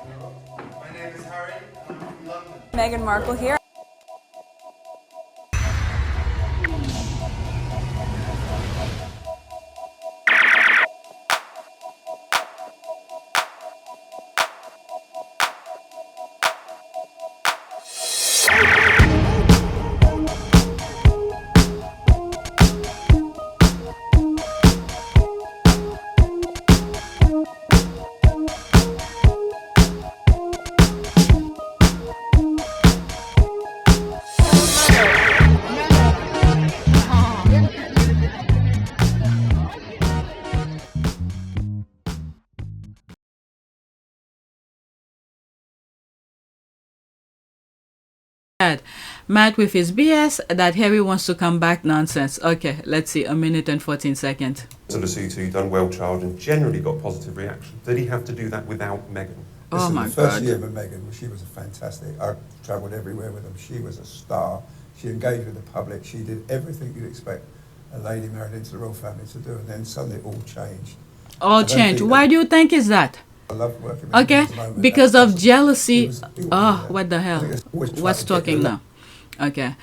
My name is Harry, and I'm from London. Meghan Markle here. Matt with his BS that Harry wants to come back nonsense. Okay, let's see, 1 minute and 14 seconds. Solicitor, done well charged and generally got positive reaction. Did he have to do that without Meghan? Oh my The first God. year with Meghan, she was a fantastic. I travelled everywhere with them. She was a star. She engaged with the public. She did everything you'd expect a lady married into the royal family to do, and then suddenly it all changed. All changed. Why do you think is that? I love working with Okay, him at the moment. because That's of jealousy. possible. Oh, what the I hell? think it's always trying What's to get talking rid now? of- Okay.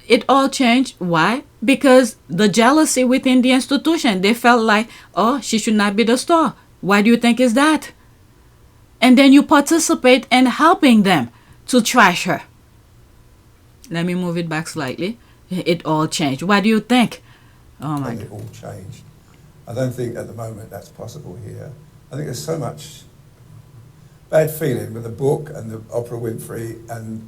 It all changed. Why? Because the jealousy within the institution. They felt like, oh, she should not be the star. Why do you think is that? And then you participate in helping them to trash her. Let me move it back slightly. It all changed. What do you think? Oh my And God. it all changed. I don't think at the moment that's possible here. I think there's so much bad feeling with the book and the Oprah Winfrey and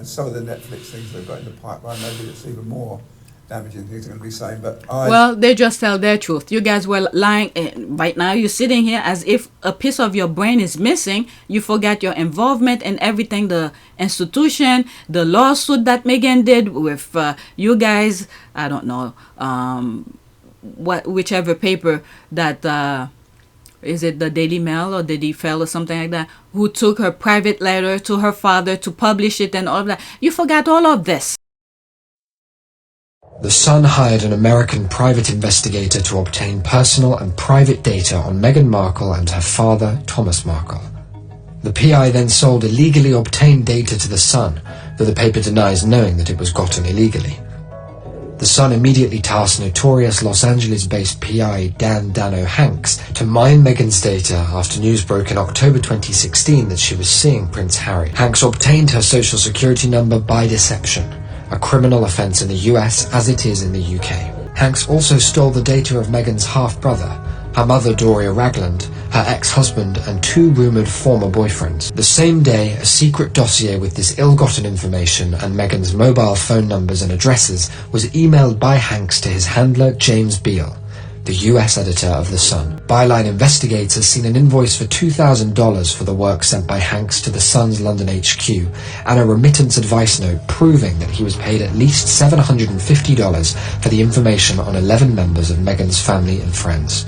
some of the Netflix things they've got in the pipeline. Maybe it's even more damaging things they're going to be saying. But Well, they just tell their truth. You guys were lying. Right now, you're sitting here as if a piece of your brain is missing. You forgot your involvement in everything, the institution, the lawsuit that Meghan did with you guys. I don't know, whichever paper that, is it the Daily Mail or the Defel or something like that, who took her private letter to her father to publish it and all of that. You forgot all of this. The Sun hired an American private investigator to obtain personal and private data on Meghan Markle and her father, Thomas Markle. The PI then sold illegally obtained data to the Sun, though the paper denies knowing that it was gotten illegally. The Sun immediately tasked notorious Los Angeles-based PI Dan Dano Hanks to mine Meghan's data after news broke in October 2016 that she was seeing Prince Harry. Hanks obtained her social security number by deception, a criminal offence in the US as it is in the UK. Hanks also stole the data of Meghan's half-brother, her mother Doria Ragland, her ex-husband and 2 rumoured former boyfriends. The same day, a secret dossier with this ill-gotten information and Meghan's mobile phone numbers and addresses was emailed by Hanks to his handler James Beale, the US editor of The Sun. Byline Investigates has seen an invoice for $2,000 for the work sent by Hanks to The Sun's London HQ and a remittance advice note proving that he was paid at least $750 for the information on 11 members of Meghan's family and friends.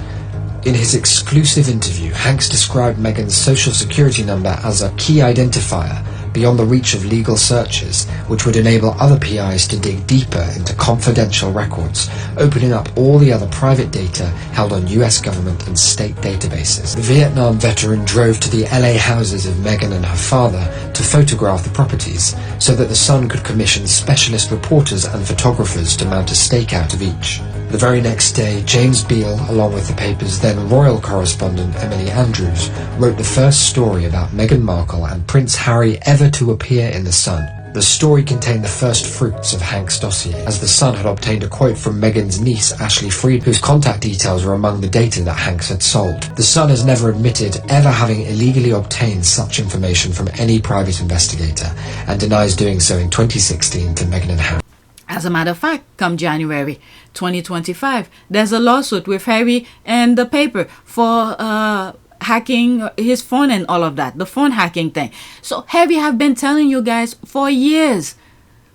In his exclusive interview, Hanks described Meghan's social security number as a key identifier beyond the reach of legal searches, which would enable other PIs to dig deeper into confidential records, opening up all the other private data held on US government and state databases. The Vietnam veteran drove to the LA houses of Meghan and her father to photograph the properties, so that the Sun could commission specialist reporters and photographers to mount a stakeout of each. The very next day, James Beale, along with the paper's then royal correspondent Emily Andrews, wrote the first story about Meghan Markle and Prince Harry ever to appear in The Sun. The story contained the first fruits of Hanks' dossier, as The Sun had obtained a quote from Meghan's niece, Ashley Freed, whose contact details were among the data that Hanks had sold. The Sun has never admitted ever having illegally obtained such information from any private investigator, and denies doing so in 2016 to Meghan and Harry. As a matter of fact, come January 2025, there's a lawsuit with Harry and the paper for hacking his phone and all of that, the phone hacking thing. So Harry have been telling you guys for years,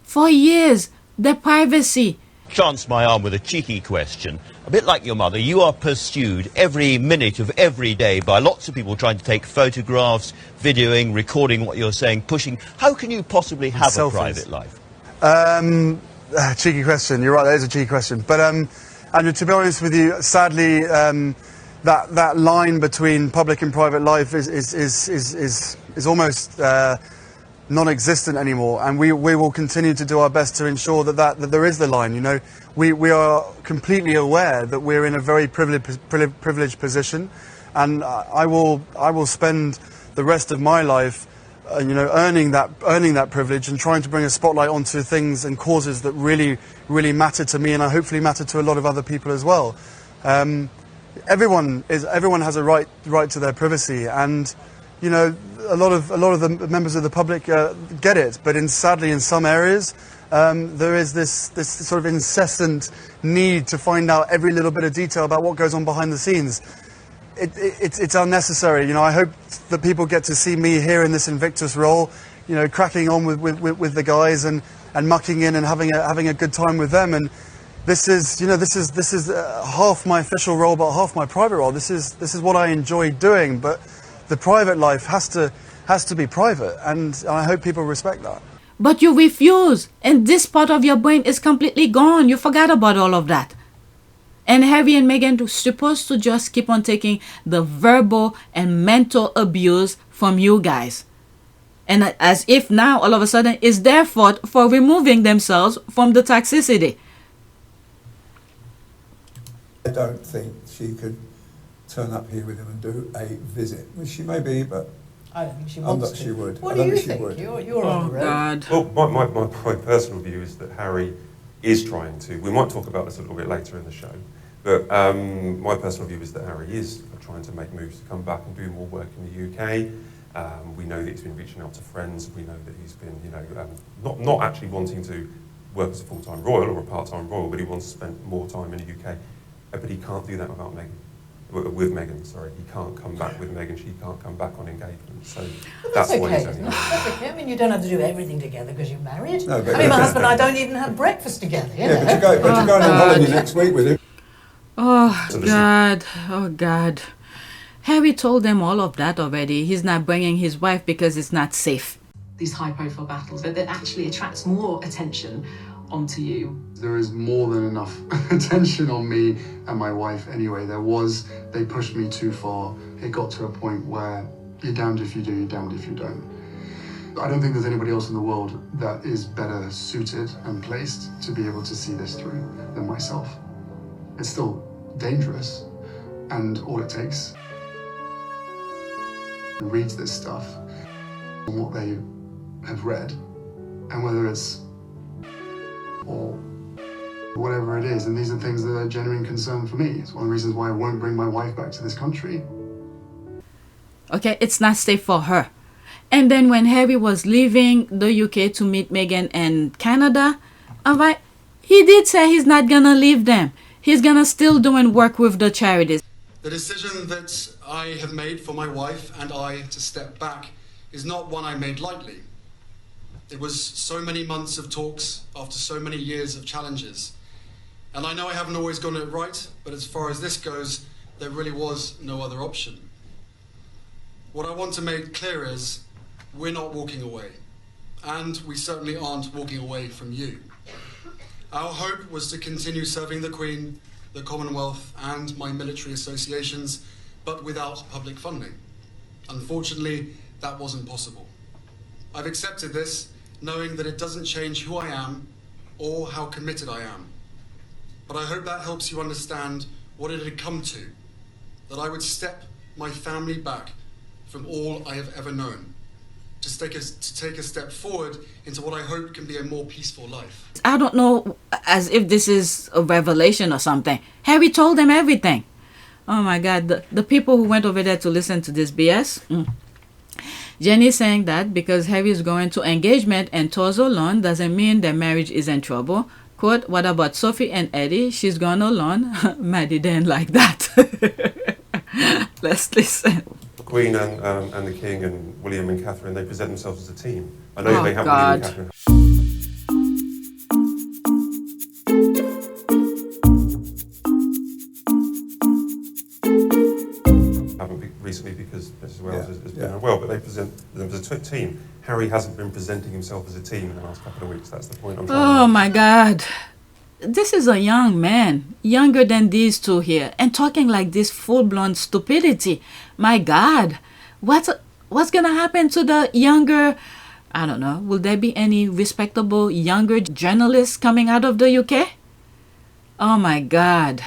the privacy. Chance my arm with a cheeky question. A bit like your mother, you are pursued every minute of every day by lots of people trying to take photographs, videoing, recording what you're saying, pushing. How can you possibly have a private life? Cheeky question. You're right, that is a cheeky question. But, Andrew, to be honest with you, sadly, that line between public and private life is almost non-existent anymore, and we will continue to do our best to ensure that there is the line. You know, we are completely aware that we're in a very privileged position, and I will spend the rest of my life, you know, earning that privilege and trying to bring a spotlight onto things and causes that really matter to me, and hopefully matter to a lot of other people as well. Everyone has a right to their privacy, and you know, a lot of the members of the public get it, but sadly in some areas there is this sort of incessant need to find out every little bit of detail about what goes on behind the scenes. It's unnecessary. You know, I hope that people get to see me here in this Invictus role, you know, cracking on with the guys and mucking in and having a good time with them. And this is half my official role, but half my private role. This is what I enjoy doing, but the private life has to be private, and I hope people respect that. But you refuse, and this part of your brain is completely gone. You forgot about all of that. And Harry and Meghan are supposed to just keep on taking the verbal and mental abuse from you guys. And as if now, all of a sudden, it's their fault for removing themselves from the toxicity. I don't think she could turn up here with him and do a visit. Well, she may be, but I don't think she I'm wants not to. she would. What I do don't you think she think? would. You're on the road. God. Well, my personal view is that Harry is trying to. We might talk about this a little bit later in the show, but my personal view is that Harry is trying to make moves to come back and do more work in the UK. We know that he's been reaching out to friends. We know that he's been, you know, not actually wanting to work as a full-time royal or a part-time royal, but he wants to spend more time in the UK. But he can't do that without Meghan. With Meghan, sorry. He can't come back with Meghan. She can't come back on engagement. So that's why he's only. That's okay. I mean, you don't have to do everything together because you're married. No, but I mean, my husband and I don't even have breakfast together. You know? Yeah, but you're going on holiday next week with him. Oh, God. Oh, God. Harry told them all of that already. He's not bringing his wife because it's not safe. These high-profile battles, that actually attracts more attention onto you. There is more than enough attention on me and my wife anyway. They pushed me too far. It got to a point where you're damned if you do, you're damned if you don't. I don't think there's anybody else in the world that is better suited and placed to be able to see this through than myself. It's still dangerous, and all it takes reads this stuff and what they have read, and whether it's or whatever it is, and these are things that are a genuine concern for me. It's one of the reasons why I won't bring my wife back to this country. Okay, it's not safe for her. And then when Harry was leaving the UK to meet Meghan in Canada, alright, he did say he's not gonna leave them. He's gonna still doing work with the charities. The decision that I have made for my wife and I to step back is not one I made lightly. It was so many months of talks after so many years of challenges. And I know I haven't always gotten it right, but as far as this goes, there really was no other option. What I want to make clear is we're not walking away, and we certainly aren't walking away from you. Our hope was to continue serving the Queen, the Commonwealth, and my military associations, but without public funding. Unfortunately, that wasn't possible. I've accepted this, knowing that it doesn't change who I am or how committed I am. But I hope that helps you understand what it had come to, that I would step my family back from all I have ever known, to take a step forward into what I hope can be a more peaceful life. I don't know, as if this is a revelation or something. Harry told them everything. Oh my God, the people who went over there to listen to this BS. Jenny's saying that because Harry is going to engagement and tours alone doesn't mean their marriage is in trouble. Quote, what about Sophie and Eddie? She's gone alone. Maddie didn't like that. Let's listen. The Queen and the King and William and Catherine, they present themselves as a team. I know they have God. William and Catherine. Recently because Mrs. Wells has been unwell, but they present them as a team. Harry hasn't been presenting himself as a team in the last couple of weeks. That's the point I'm trying to make. Oh my God. this is a young man, younger than these two here, and talking like this full-blown stupidity. My God, what's gonna happen to the younger? I don't know. Will there be any respectable younger journalists coming out of the UK? Oh my God.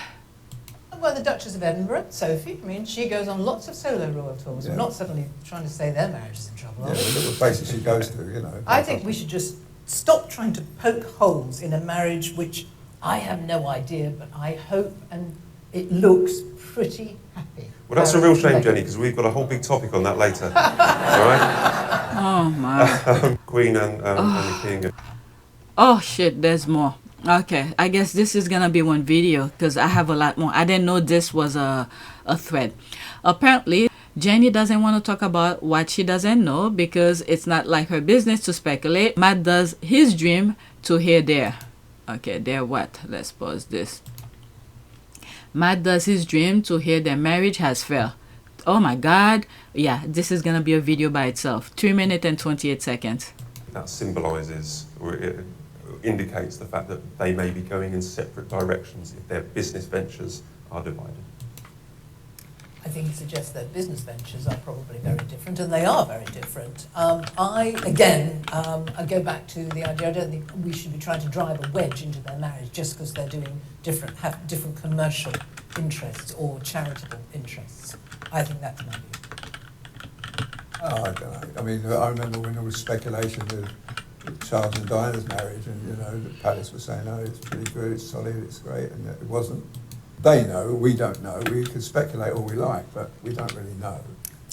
Well, the Duchess of Edinburgh, Sophie, I mean, she goes on lots of solo royal tours. We're not suddenly trying to say their marriage is in trouble, are we? Yeah, the little places she goes to, you know. I think we should just stop trying to poke holes in a marriage which I have no idea, but I hope and it looks pretty happy. Well, that's a real shame, Jenny, because we've got a whole big topic on that later. All right? Oh my. Queen and the King. Oh shit, there's more. Okay, I guess this is gonna be one video because I have a lot more. I didn't know this was a thread. Apparently, Jenny doesn't want to talk about what she doesn't know because it's not like her business to speculate. Matt does his dream to hear there. Okay, there what? Let's pause this. Matt does his dream to hear their marriage has failed. Oh my God. Yeah, this is gonna be a video by itself. 3 minutes and 28 seconds. That symbolises, or it indicates the fact that they may be going in separate directions if their business ventures are divided. I think it suggests that business ventures are probably very different, and they are very different. I go back to the idea, I don't think we should be trying to drive a wedge into their marriage just because they're doing have different commercial interests or charitable interests. I think that's my view. Oh, I don't know. I mean, I remember when there was speculation with Charles and Diana's marriage, and you know, the palace was saying, "Oh, it's pretty good, it's solid, it's great," and it wasn't. They know, we don't know. We can speculate all we like, but we don't really know.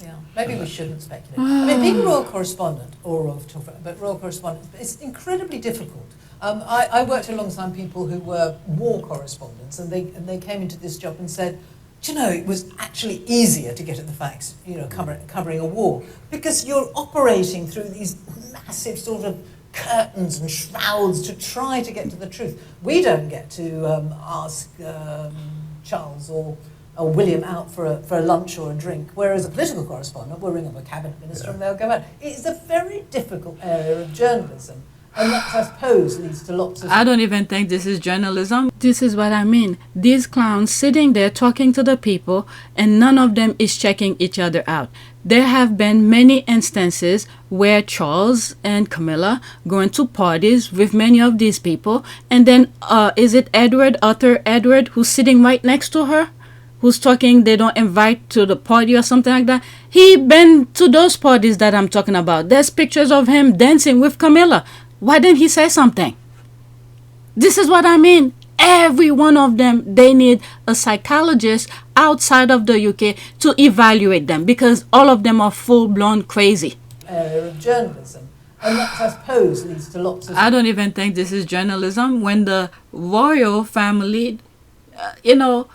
Yeah, maybe we shouldn't speculate. I mean, being a royal correspondent or royal photographer, but royal correspondent, it's incredibly difficult. I worked alongside people who were war correspondents, and they came into this job and said, do you know, it was actually easier to get at the facts, you know, covering a war, because you're operating through these massive sort of curtains and shrouds to try to get to the truth. We don't get to ask Charles or William out for a lunch or a drink, whereas a political correspondent will ring up a cabinet minister and they'll go out. It's a very difficult area of journalism. And that, I suppose, leads to lots of... I don't even think this is journalism. This is what I mean. These clowns sitting there talking to the people and none of them is checking each other out. There have been many instances where Charles and Camilla going to parties with many of these people, and then is it Arthur Edward, who's sitting right next to her, who's talking, they don't invite to the party or something like that. He been to those parties that I'm talking about. There's pictures of him dancing with Camilla. Why didn't he say something? This is what I mean. Every one of them, they need a psychologist outside of the UK to evaluate them because all of them are full-blown crazy. Area of journalism. And that, I suppose, leads to lots of... I don't even think this is journalism when the royal family, you know,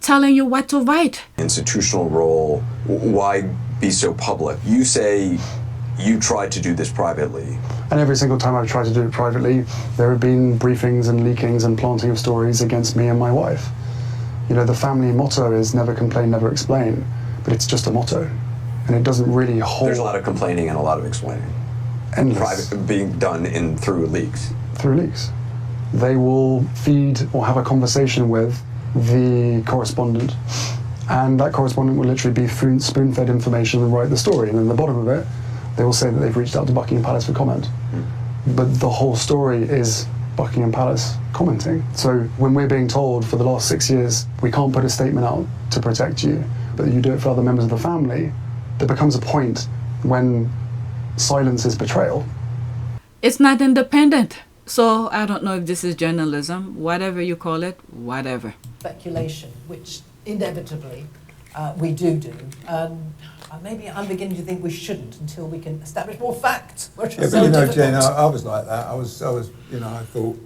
telling you what to write. Institutional role, why be so public? You say you tried to do this privately. And every single time I've tried to do it privately, there have been briefings and leakings and planting of stories against me and my wife. You know, the family motto is never complain, never explain, but it's just a motto. And it doesn't really hold... There's a lot of complaining and a lot of explaining. Endless. Private, being done through leaks. Through leaks. They will feed or have a conversation with the correspondent, and that correspondent will literally be spoon-fed information and write the story, and at the bottom of it, they will say that they've reached out to Buckingham Palace for comment. But the whole story is Buckingham Palace commenting. So when we're being told for the last 6 years, we can't put a statement out to protect you, but you do it for other members of the family, there becomes a point when silence is betrayal. It's not independent. So I don't know if this is journalism, whatever you call it, whatever. Speculation, which inevitably we do. Maybe I'm beginning to think we shouldn't until we can establish more facts. Yeah, but you know, Jen, I was like that. I was, you know, I thought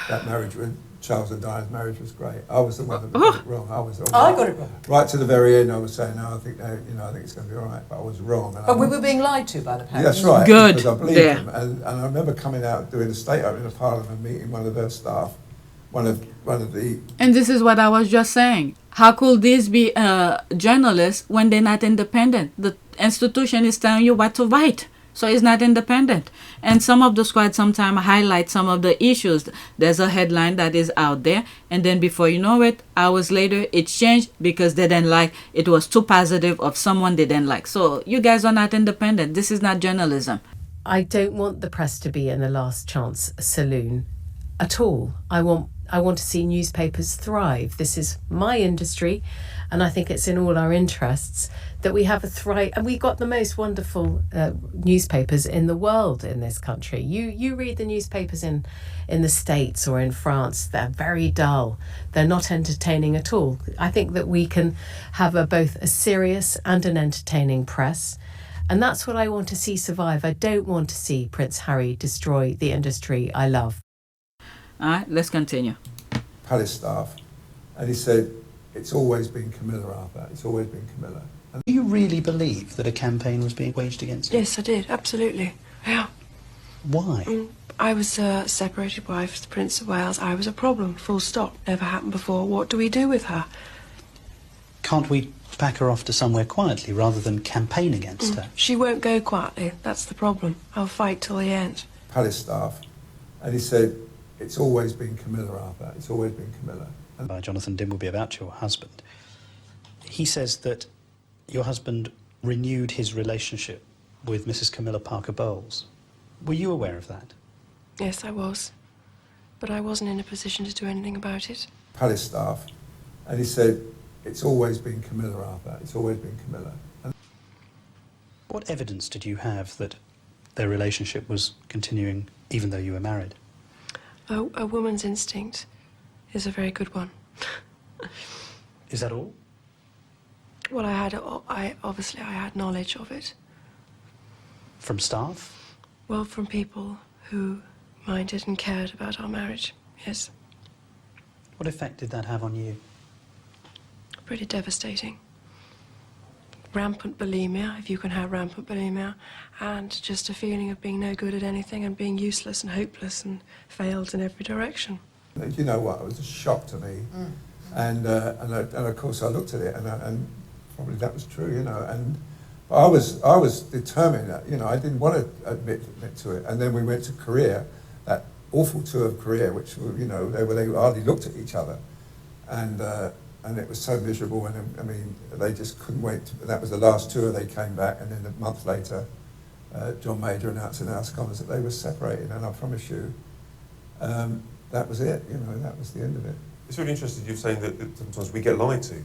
that marriage with Charles and Diana's marriage was great. I was the one that got it wrong. I got it wrong. Right to the very end, I was saying, no, I think it's going to be all right, but I was wrong. But we were being lied to by the parents. That's right. Good. Because I believed them, and I remember coming out doing a state opening of Parliament, meeting one of their staff, one of the. And this is what I was just saying. How could these be journalists when they're not independent? The institution is telling you what to write. So it's not independent. And some of the squad sometimes highlight some of the issues. There's a headline that is out there, and then before you know it, hours later, it's changed because they didn't like, it was too positive of someone they didn't like. So you guys are not independent. This is not journalism. I don't want the press to be in a last chance saloon at all. I want to see newspapers thrive. This is my industry, and I think it's in all our interests that we have a thrive. And we've got the most wonderful newspapers in the world in this country. You read the newspapers in the States or in France, they're very dull. They're not entertaining at all. I think that we can have both a serious and an entertaining press. And that's what I want to see survive. I don't want to see Prince Harry destroy the industry I love. All right, let's continue. Palace staff, and he said, it's always been Camilla, Arthur. It's always been Camilla. And Do you really believe that a campaign was being waged against you? Yes, I did, absolutely. Yeah. Why? I was a separated wife to the Prince of Wales. I was a problem, full stop. Never happened before. What do we do with her? Can't we pack her off to somewhere quietly rather than campaign against her? She won't go quietly. That's the problem. I'll fight till the end. Palace staff, and he said, it's always been Camilla, Arthur. It's always been Camilla. And By Jonathan Dimbleby about your husband. He says that your husband renewed his relationship with Mrs. Camilla Parker Bowles. Were you aware of that? Yes, I was. But I wasn't in a position to do anything about it. Palace staff, and he said, it's always been Camilla, Arthur. It's always been Camilla. And What evidence did you have that their relationship was continuing even though you were married? A woman's instinct is a very good one. Is that all? Well, I obviously had knowledge of it. From staff? Well, from people who minded and cared about our marriage, yes. What effect did that have on you? Pretty devastating. Rampant bulimia, if you can have rampant bulimia, and just a feeling of being no good at anything and being useless and hopeless and failed in every direction. you know what? It was a shock to me. And of course I looked at it and probably that was true, you know. And I was determined that, you know, I didn't want to admit to it. And then we went to Korea, that awful tour of Korea, which, you know, they hardly looked at each other. And it was so miserable, and I mean, they just couldn't wait. That was the last tour. They came back, and then a month later, John Major announced in House of Commons that they were separated, and I promise you, that was it. You know, that was the end of it. It's really interesting you're saying that sometimes we get lied to.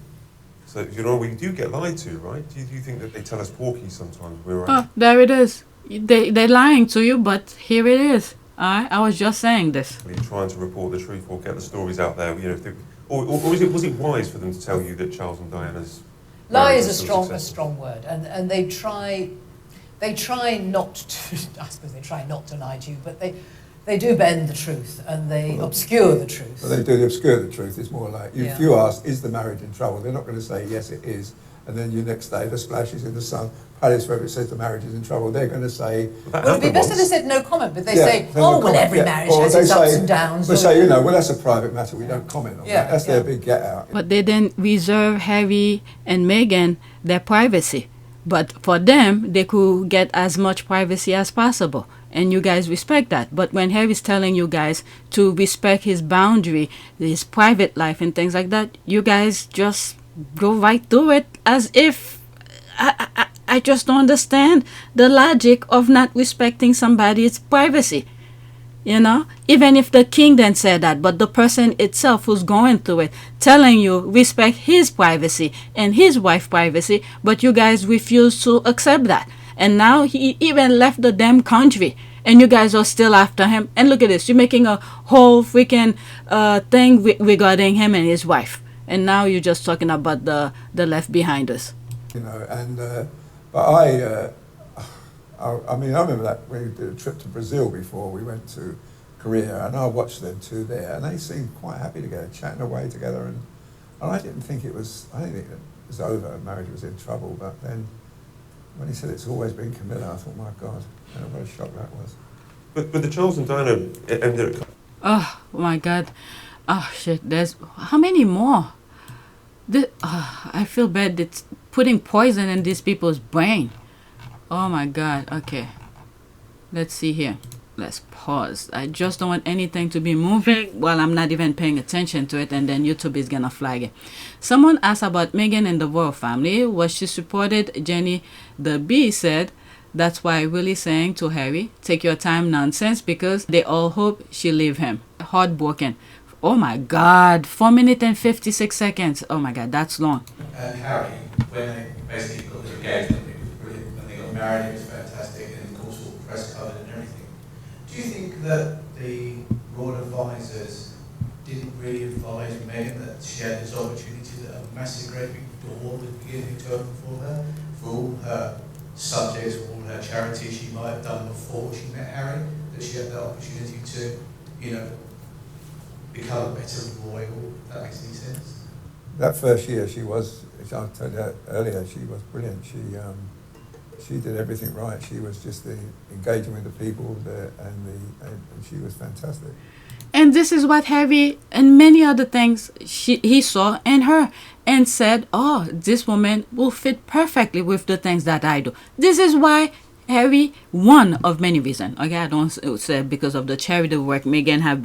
So, you know, we do get lied to, right? Do you think that they tell us porky sometimes? We're right? Oh, there it is. They're lying to you, but here it is. I was just saying this. We're trying to report the truth or get the stories out there, you know. Or was it wise for them to tell you that Charles and Diana's lie is a strong word, and they try not to. I suppose they try not to lie to you, but they do bend the truth and they obscure the truth. Well, they do obscure the truth. It's more like if you ask, is the marriage in trouble? They're not going to say yes, it is, and then the next day the splash is in the Sun. Palace, where it says the marriage is in trouble, they're going to say. Well, it'd be better they said no comment, but they say, oh, well, every marriage has its ups and downs. They say, you know, well, that's a private matter. We don't comment on that. That's their big get out. But they didn't reserve Harry and Meghan their privacy. But for them, they could get as much privacy as possible. And you guys respect that. But when Harry's telling you guys to respect his boundary, his private life and things like that, you guys just go right through it as if... I just don't understand the logic of not respecting somebody's privacy. You know, even if the king then said that, but the person itself who's going through it, telling you respect his privacy and his wife's privacy, but you guys refuse to accept that. And now he even left the damn country, and you guys are still after him. And look at this, you're making a whole freaking thing regarding him and his wife. And now you're just talking about the left behind us. You know, and but I mean, I remember that we did a trip to Brazil before we went to Korea, and I watched them two there, and they seemed quite happy together, chatting away together, and I didn't think it was over, marriage was in trouble, but then when he said it's always been Camilla, I thought, my God, what a shock that was. But the Charles and Diana ended up... Oh, my God. Oh, shit, there's... How many more? I feel bad. It's putting poison in these people's brain. Oh my God. Okay. Let's see here. Let's pause. I just don't want anything to be moving while I'm not even paying attention to it, and then YouTube is gonna flag it. Someone asked about Meghan and the royal family. Was she supported? Jenny the Bee said, that's why Willie saying to Harry, take your time nonsense, because they all hope she leave him. Heartbroken. Oh my God, 4 minutes and 56 seconds. Oh my God, that's long. And Harry, when they basically got the engagement, it was brilliant. When they got married, it was fantastic, and of course all the press covered and everything. Do you think that the royal advisors didn't really advise Meghan that she had this opportunity, that a massive great big door was beginning to open for her, for all her subjects, for all her charities she might have done before she met Harry, that she had the opportunity to, you know, become a better royal, if that makes any sense? That first year she was, as I told you earlier, she was brilliant. She did everything right. She was just engaging with the people and she was fantastic. And this is what Harry and many other things he saw in her and said, oh, this woman will fit perfectly with the things that I do. This is why Harry, one of many reasons, okay, I don't say because of the charity work Meghan has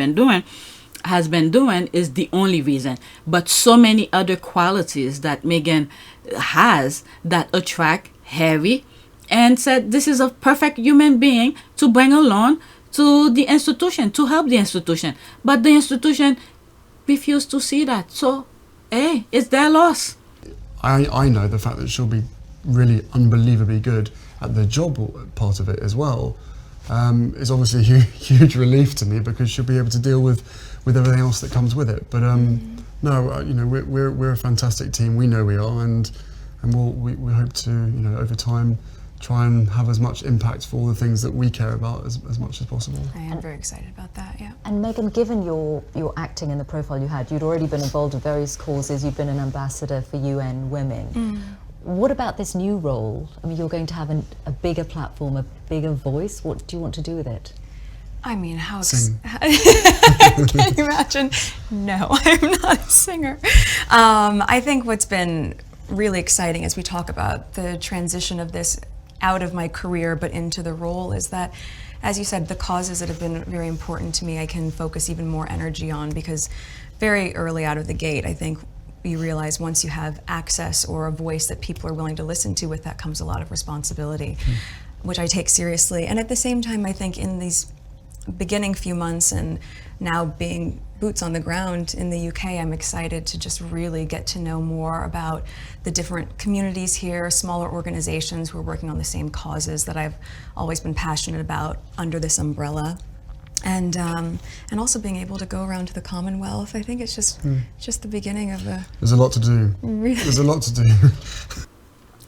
been doing is the only reason, but so many other qualities that Meghan has that attract Harry, and said this is a perfect human being to bring along to the institution, to help the institution. But the institution refused to see that. So, hey, it's their loss. I know the fact that she'll be really unbelievably good at the job part of it as well is obviously a huge relief to me, because she'll be able to deal with everything else that comes with it. But no, you know, we're a fantastic team. We know we are, and we hope to, you know, over time, try and have as much impact for all the things that we care about as much as possible. I am very excited about that, yeah. And Meghan, given your acting and the profile you had, you'd already been involved in various causes, you've been an ambassador for UN Women. What about this new role? I mean, you're going to have a bigger platform, a bigger voice. What do you want to do with it? I mean, how... Sing. Can you imagine? No, I'm not a singer. I think what's been really exciting as we talk about the transition of this out of my career but into the role is that, as you said, the causes that have been very important to me I can focus even more energy on, because very early out of the gate I think you realize once you have access or a voice that people are willing to listen to, with that comes a lot of responsibility, which I take seriously. And at the same time, I think in these beginning few months and now being boots on the ground in the UK, I'm excited to just really get to know more about the different communities here, smaller organizations who are working on the same causes that I've always been passionate about under this umbrella. And also being able to go around to the Commonwealth. I think it's just the beginning of a... There's a lot to do. Really? There's a lot to do.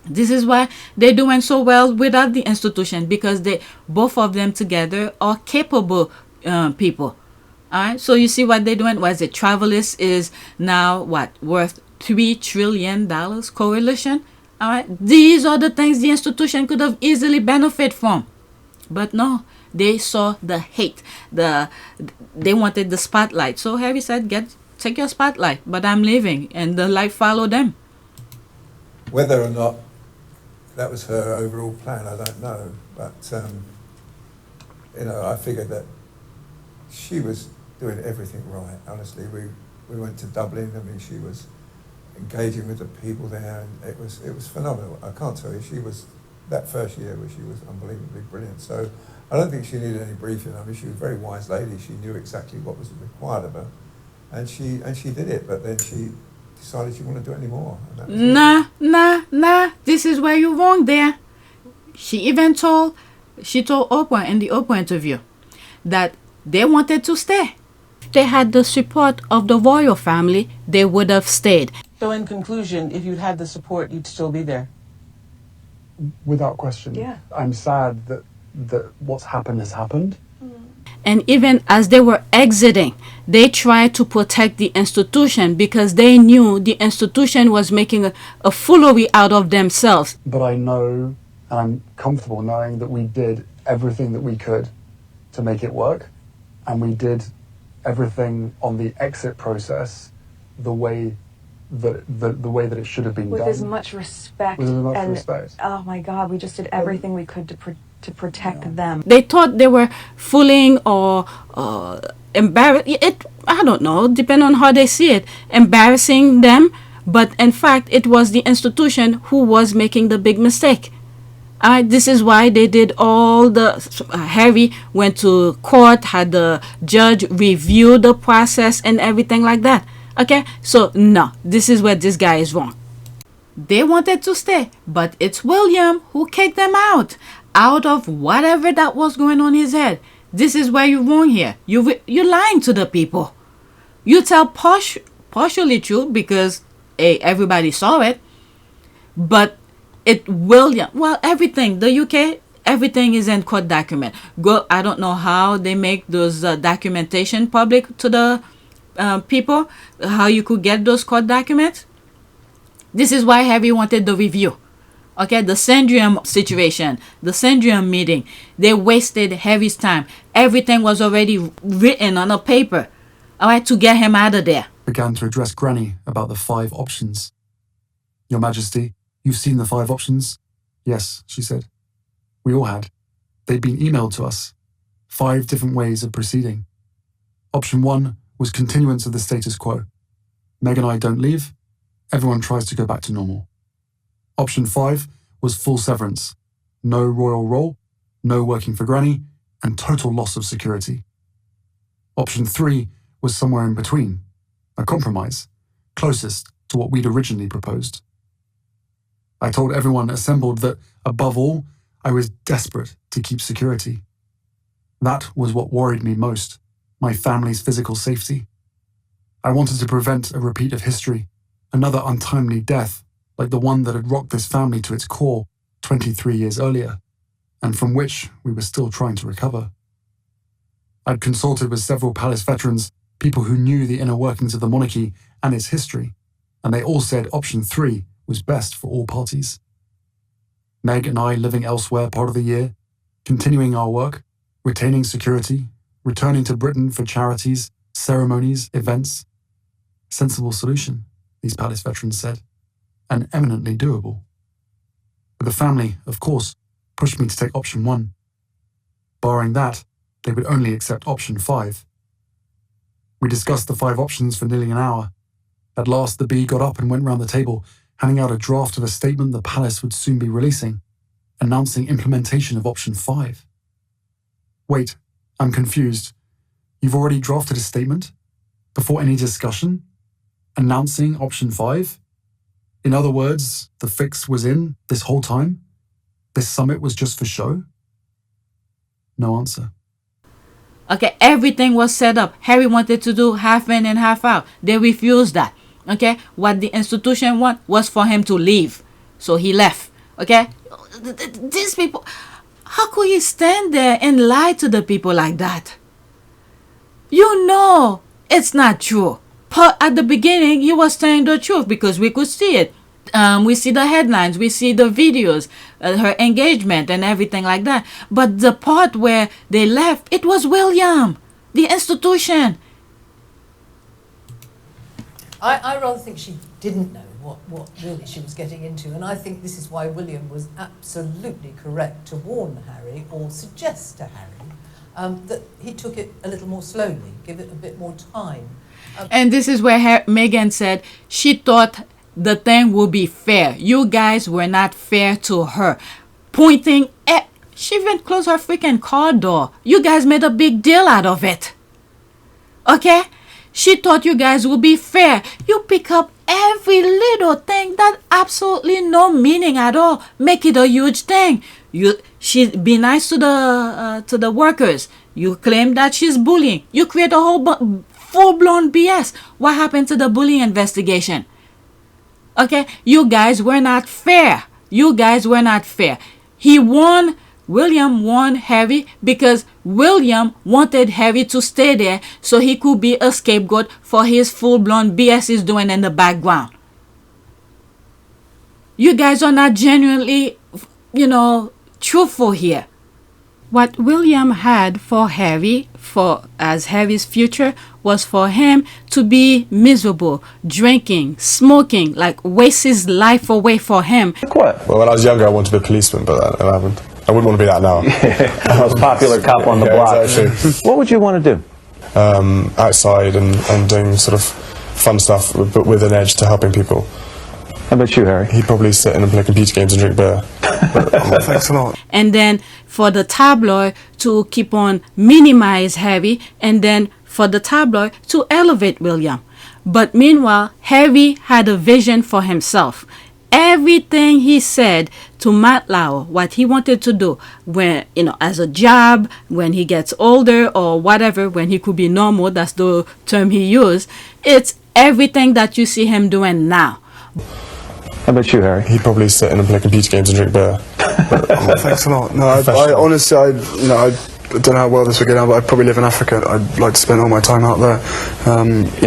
This is why they're doing so well without the institution, because both of them together are capable people. All right, so you see what they're doing. What is it? Travelers is now worth $3 trillion coalition. All right, these are the things the institution could have easily benefit from, but no, they saw the hate. They wanted the spotlight. So Harry said, take your spotlight, but I'm leaving, and the light followed them. Whether or not that was her overall plan, I don't know, but you know, I figured that she was doing everything right. Honestly, we went to Dublin. I mean, she was engaging with the people there, and it was phenomenal. I can't tell you, she was, that first year where she was unbelievably brilliant. So I don't think she needed any briefing. I mean, she was a very wise lady. She knew exactly what was required of her, and she did it. But then she decided she wanted to do it anymore. Nah. This is where you're wrong there. She told Oprah in the Oprah interview that they wanted to stay. If they had the support of the royal family, they would have stayed. So in conclusion, if you'd had the support, you'd still be there? Without question. Yeah. I'm sad that what's happened has happened. And even as they were exiting, they tried to protect the institution because they knew the institution was making a foolery out of themselves. But I know, and I'm comfortable knowing, that we did everything that we could to make it work, and we did everything on the exit process the way that it should have been with done. With as much respect. With as much respect. Oh my God, we just did everything we could to protect them. They thought they were fooling or embarrassed. I don't know, depending on how they see it, embarrassing them. But in fact, it was the institution who was making the big mistake. This is why they did all the... Harry went to court, had the judge review the process and everything like that. Okay, so no, this is where this guy is wrong. They wanted to stay, but it's William who kicked them out of whatever that was going on in his head. This is where you're wrong here. You're lying to the people. You tell partially true because everybody saw it, but everything, the UK, everything is in court document. I don't know how they make those documentation public to the people, how you could get those court documents. This is why Harry wanted the review. Okay, the Sandringham situation, the Sandringham meeting, they wasted Harry's time. Everything was already written on a paper, all right, to get him out of there. Began to address Granny about the 5 options. Your Majesty, you've seen the 5 options? Yes, she said. We all had. They'd been emailed to us. 5 different ways of proceeding. Option 1 was continuance of the status quo. Meg and I don't leave. Everyone tries to go back to normal. Option 5 was full severance. No royal role, no working for Granny, and total loss of security. Option 3 was somewhere in between. A compromise, closest to what we'd originally proposed. I told everyone assembled that, above all, I was desperate to keep security. That was what worried me most, my family's physical safety. I wanted to prevent a repeat of history, another untimely death, like the one that had rocked this family to its core 23 years earlier, and from which we were still trying to recover. I'd consulted with several palace veterans, people who knew the inner workings of the monarchy and its history, and they all said option 3 was best for all parties. Meg and I living elsewhere part of the year, continuing our work, retaining security, returning to Britain for charities, ceremonies, events. Sensible solution, these palace veterans said, and eminently doable. But the family, of course, pushed me to take option 1. Barring that, they would only accept option 5. We discussed the 5 options for nearly an hour. At last, the bee got up and went round the table, handing out a draft of a statement the palace would soon be releasing, announcing implementation of option 5. Wait, I'm confused. You've already drafted a statement? Before any discussion? Announcing option 5? In other words, the fix was in this whole time? This summit was just for show? No answer. Okay, everything was set up. Harry wanted to do half in and half out. They refused that. Okay, what the institution want was for him to leave. So he left. Okay, these people, how could he stand there and lie to the people like that? You know, it's not true. But at the beginning, he was telling the truth because we could see it. We see the headlines, we see the videos, her engagement and everything like that. But the part where they left, it was William, the institution. I rather think she didn't know what really she was getting into, and I think this is why William was absolutely correct to warn Harry or suggest to Harry that he took it a little more slowly, give it a bit more time. And this is where Meghan said she thought the thing would be fair. You guys were not fair to her. Pointing at... She even closed her freaking car door. You guys made a big deal out of it. Okay? She thought you guys would be fair. You pick up every little thing that absolutely no meaning at all. Make it a huge thing. She be nice to the workers. You claim that she's bullying. You create a whole full-blown BS. What happened to the bullying investigation? Okay, you guys were not fair. You guys were not fair. William won Harry because William wanted Harry to stay there so he could be a scapegoat for his full-blown BS he's doing in the background. You guys are not genuinely, truthful here. What William had for Harry, as Harry's future, was for him to be miserable, drinking, smoking, like waste his life away for him. Like what? Well, when I was younger, I wanted to be a policeman, but that never happened. I wouldn't want to be that now. Most popular cop on the block. Exactly. What would you want to do? Outside and doing sort of fun stuff, but with an edge to helping people. How about you, Harry? He'd probably sit in and play computer games and drink beer. Thanks a lot. And then for the tabloid to keep on minimize Harry, and then for the tabloid to elevate William. But meanwhile, Harry had a vision for himself. Everything he said to Matt Lauer, what he wanted to do, when, you know, as a job, when he gets older or whatever, when he could be normal, that's the term he used, it's everything that you see him doing now. How about you, Harry? He'd probably sit in and play computer games and drink beer. Thanks a lot. No, I honestly, I don't know how well this would get out, but I'd probably live in Africa. I'd like to spend all my time out there.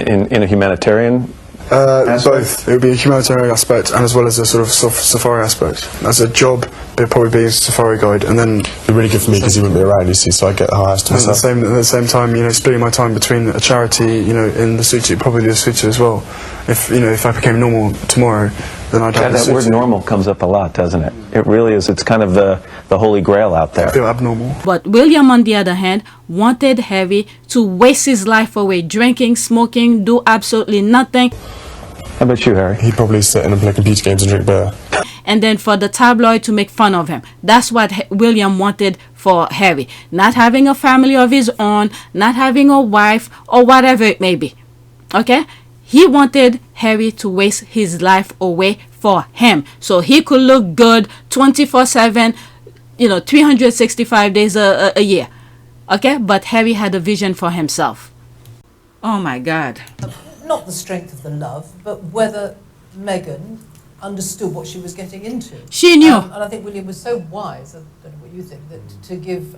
In a humanitarian both. It would be a humanitarian aspect and as well as a sort of safari aspect. As a job, it'd probably be a safari guide, and then it'd be really good for me because he wouldn't be around, you see, so I get the highest to myself. At the same time, you know, splitting my time between a charity, you know, in the Sutu, probably the Sutu as well. If I became normal tomorrow, then I'd have that word normal comes up a lot, doesn't it? It really is. It's kind of the holy grail out there. I feel abnormal. But William, on the other hand, wanted Harry to waste his life away, drinking, smoking, do absolutely nothing. How about you, Harry? He'd probably sit in and play computer games and drink beer. And then for the tabloid to make fun of him. That's what William wanted for Harry. Not having a family of his own, not having a wife, or whatever it may be. Okay? He wanted Harry to waste his life away for him, so he could look good 24/7, you know, 365 days a year. Okay? But Harry had a vision for himself. Oh my God. Not the strength of the love, but whether Meghan understood what she was getting into. She knew. And I think William was so wise, I don't know what you think, that to give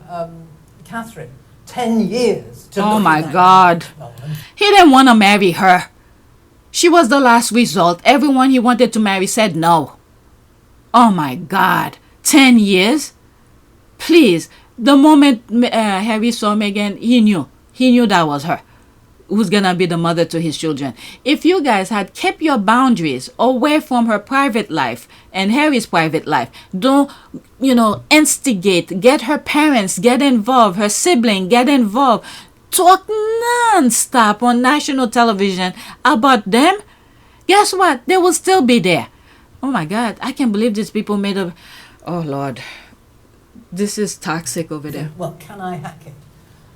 Catherine 10 years to Oh look my at that God. woman. He didn't want to marry her. She was the last result. Everyone he wanted to marry said no. Oh my God. 10 years? Please. The moment Harry saw Meghan, he knew. He knew that was her, who's gonna be the mother to his children. If you guys had kept your boundaries away from her private life and Harry's private life, don't, you know, instigate, get her parents, get involved, her sibling, get involved, talk non-stop on national television about them, guess what? They will still be there. Oh my God, I can't believe these people made a... Oh Lord, this is toxic over there. Well, can I hack it?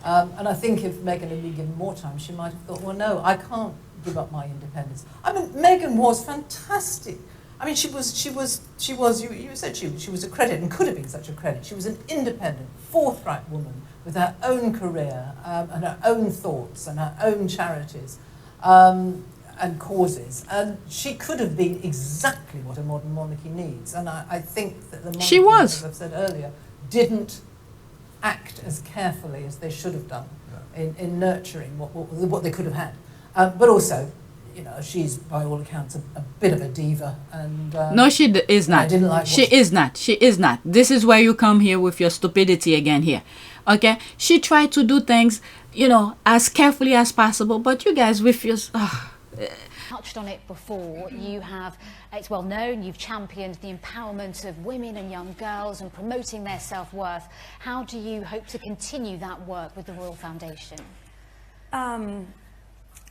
And I think if Meghan had been given more time, she might have thought, well, no, I can't give up my independence. I mean, Meghan was fantastic. I mean, she was. You said she was a credit and could have been such a credit. She was an independent, forthright woman with her own career and her own thoughts and her own charities and causes. And she could have been exactly what a modern monarchy needs. And I think that the monarchy, She was. as I've said earlier, didn't act as carefully as they should have done in nurturing what they could have had. But also, you know, she's by all accounts a bit of a diva. And no, she is not. I didn't like she is not. She is not. This is where you come here with your stupidity again here. Okay? She tried to do things, you know, as carefully as possible, but you guys with your... Touched on it before. You have, it's well known, you've championed the empowerment of women and young girls and promoting their self-worth. How do you hope to continue that work with the Royal Foundation?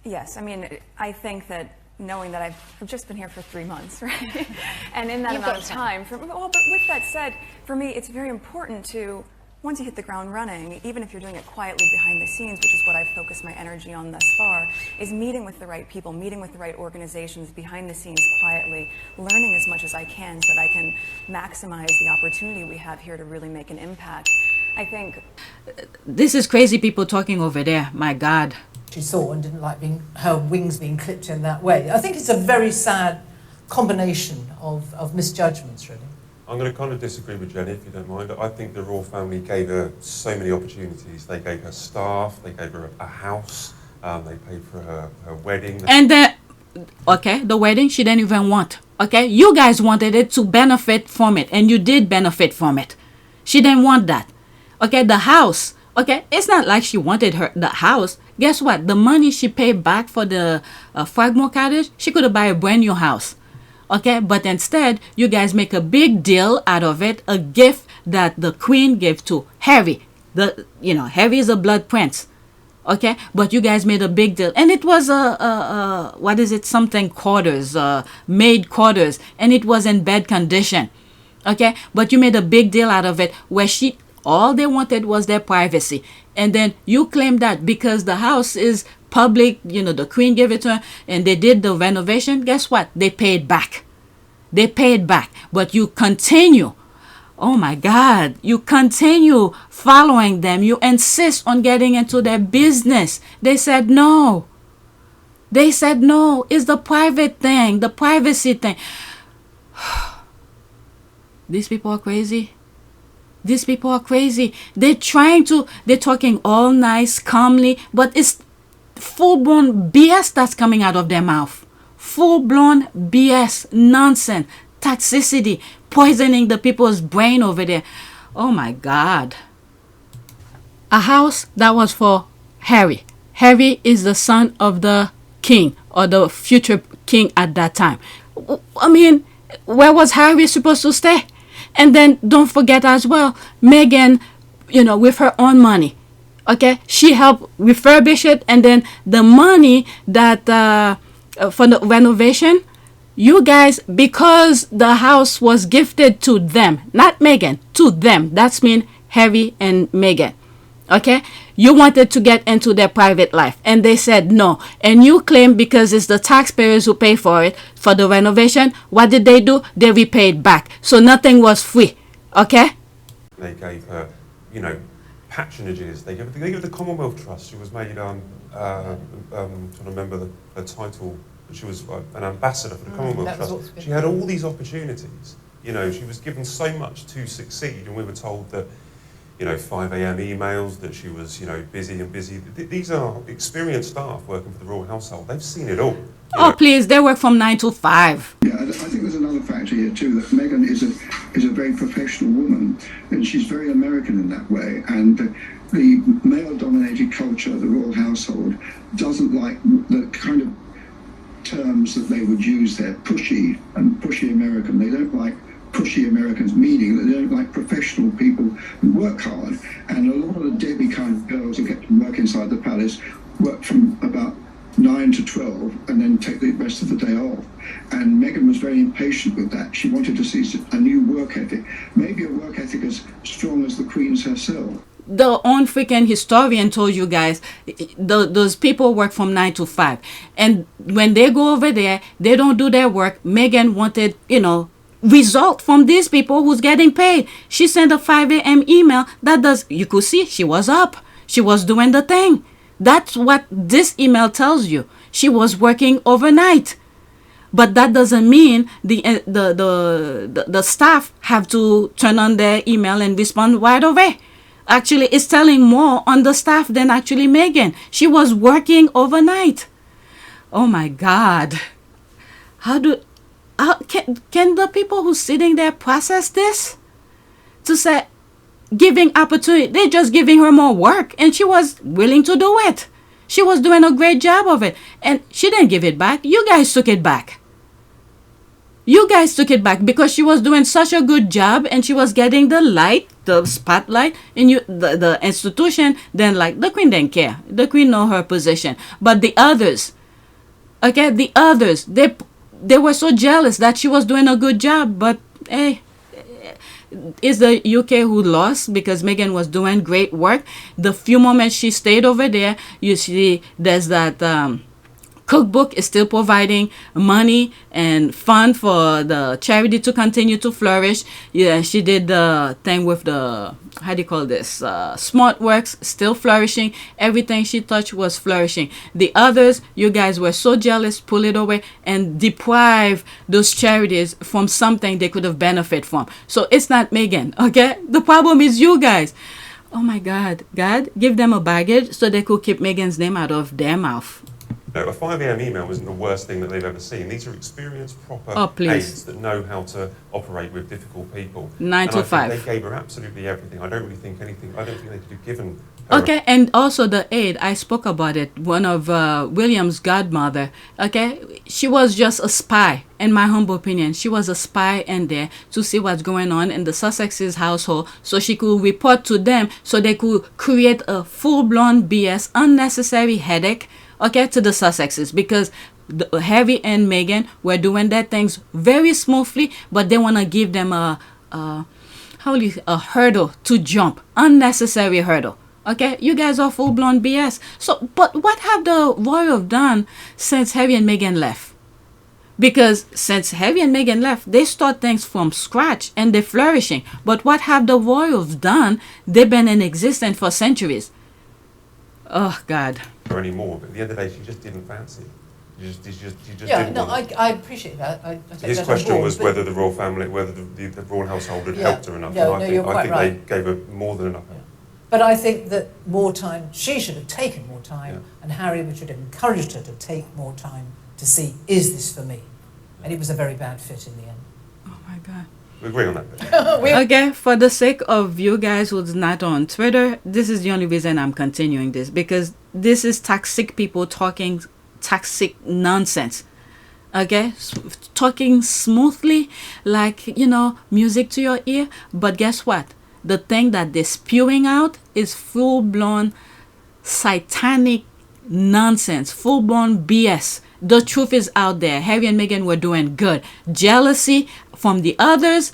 Yes, I mean, I think that knowing that I've just been here for 3 months, right? And in that amount of time, but with that said, for me, it's very important to, once you hit the ground running, even if you're doing it quietly behind the scenes, which is what I've focused my energy on thus far, is meeting with the right people, meeting with the right organizations behind the scenes quietly, learning as much as I can so that I can maximize the opportunity we have here to really make an impact. I think... This is crazy people talking over there, my God. She saw and didn't like her wings being clipped in that way. I think it's a very sad combination of misjudgments, really. I'm going to kind of disagree with Jenny, if you don't mind. I think the royal family gave her so many opportunities. They gave her staff, they gave her a house, they paid for her wedding. And the wedding she didn't even want. Okay, you guys wanted it to benefit from it, and you did benefit from it. She didn't want that. Okay, the house. Okay, it's not like she wanted the house. Guess what? The money she paid back for the Fragmore cottage, she could have bought a brand new house. Okay, but instead, you guys make a big deal out of it, a gift that the Queen gave to Harry. Harry is a blood prince. Okay, but you guys made a big deal, and it was something quarters, maid quarters, and it was in bad condition. Okay, but you made a big deal out of it, where all they wanted was their privacy, and then you claim that because the house is public, the Queen gave it to her, and they did the renovation. Guess what? They paid back. But you continue. Oh my God, you continue following them. You insist on getting into their business. They said no. It's the private thing, the privacy thing. These people are crazy. They're talking all nice, calmly, but it's full-blown BS that's coming out of their mouth. Full-blown BS, nonsense, toxicity, poisoning the people's brain over there. Oh my God. A house that was for Harry. Harry is the son of the king, or the future king at that time. I mean, where was Harry supposed to stay? And then don't forget as well, Meghan, with her own money. Okay, she helped refurbish it, and then the money that for the renovation, you guys, because the house was gifted to them, not Meghan, to them. That's mean Harry and Meghan. Okay, you wanted to get into their private life, and they said no. And you claim because it's the taxpayers who pay for it, for the renovation. What did they do? They repaid back. So nothing was free. Okay. They gave her, patronages. They gave the Commonwealth Trust. She was made, trying to remember the title. She was an ambassador for the Commonwealth Trust. She had all these opportunities. She was given so much to succeed, and we were told that, 5 a.m. emails, that she was, busy. These are experienced staff working for the royal household. They've seen it all. Please, they work from 9 to 5. Yeah, I think there's another factor here too, that Meghan is a very professional woman, and she's very American in that way. And the male-dominated culture of the royal household doesn't like the kind of terms that they would use there, pushy American. They don't like pushy Americans, meaning that they don't like professional people who work hard. And a lot of the Debbie kind of girls who get to work inside the palace work from about 9 to 12 and then take the rest of the day off. And Meghan was very impatient with that. She wanted to see a new work ethic, maybe a work ethic as strong as the Queen's herself. The own freaking historian told you guys, those people work from 9 to 5. And when they go over there, they don't do their work. Meghan wanted, result from these people who's getting paid. She sent a 5 a.m. email you could see she was up. She was doing the thing. That's what this email tells you. She was working overnight. But that doesn't mean the staff have to turn on their email and respond right away. Actually, it's telling more on the staff than actually Meghan. She was working overnight. Oh my God. Can the people who's sitting there process this? To say, giving opportunity, they're just giving her more work, and she was willing to do it. She was doing a great job of it, and she didn't give it back. You guys took it back. Because she was doing such a good job, and she was getting the light, the spotlight, and the institution. Then, the Queen didn't care. The Queen know her position, but the others, they were so jealous that she was doing a good job. But hey, it's the UK who lost, because Meghan was doing great work. The few moments she stayed over there, you see there's that cookbook is still providing money and fund for the charity to continue to flourish. Yeah, she did the thing with the, Smart Works, still flourishing. Everything she touched was flourishing. The others, you guys were so jealous, pull it away and deprive those charities from something they could have benefited from. So it's not Meghan, okay? The problem is you guys. Oh my God, God, give them a baggage so they could keep Meghan's name out of their mouth. No, a 5 a.m. email isn't the worst thing that they've ever seen. These are experienced, proper please. aides that know how to operate with difficult people. 9 to 5. They gave her absolutely everything. I don't think they could have given her. Okay, and also the aide, I spoke about it, one of William's godmother, okay? She was just a spy, in my humble opinion. She was a spy in there to see what's going on in the Sussex's household so she could report to them so they could create a full-blown BS, unnecessary headache, okay, to the Sussexes, because Harry and Meghan were doing their things very smoothly, but they want to give them a hurdle to jump, unnecessary hurdle. Okay, you guys are full-blown BS. So, but what have the royals done since Harry and Meghan left? Because since Harry and Meghan left, they start things from scratch and they're flourishing. But what have the royals done? They've been in existence for centuries. Oh, God. Or anymore, but at the end of the day, she just didn't fancy it. You just yeah, didn't no, want it. I appreciate that. I take His that question on board, was but- whether the royal family, whether the royal household had Yeah. helped her enough. No, and no, you're I quite think right. they gave her more than enough help. But I think that more time, she should have taken more time, and Harry should have encouraged her to take more time to see, is this for me? And it was a very bad fit in the end. Oh my God. We agree on that bit. Okay, for the sake of you guys who's not on Twitter, this is the only reason I'm continuing this, because this is toxic people talking toxic nonsense. Okay, talking smoothly, like, you know, music to your ear. But guess what? The thing that they're spewing out is full-blown satanic nonsense, full-blown BS. The truth is out there. Harry and Meghan were doing good. Jealousy from the others,